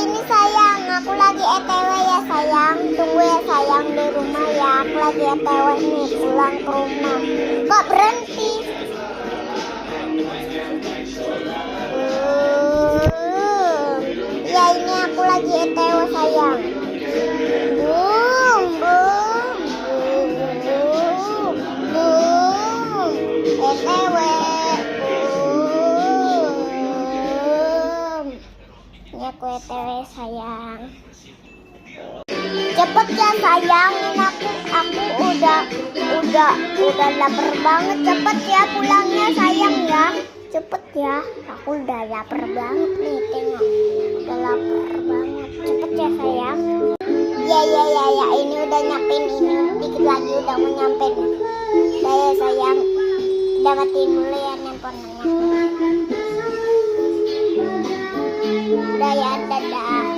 ini sayang, aku lagi ETW ya sayang. Tunggu ya sayang di rumah ya. Aku lagi ETW nih, pulang ke rumah. Kok berhenti? Ya ini aku lagi ETW sayang. Boom, boom, boom, boom. ETW. Boom. Ini aku ETW sayang. Cepet ya sayang, ini aku udah lapar banget. Cepet ya pulangnya sayang ya. Cepet ya, aku udah lapar banget nih, tengok. Udah lapar banget. Cepet ya sayang. Ya, ini udah nyampein, ini dikit lagi udah mau nyampein. Udah ya sayang, udah matiin dulu ya handphonenya. Udah ya, dadah.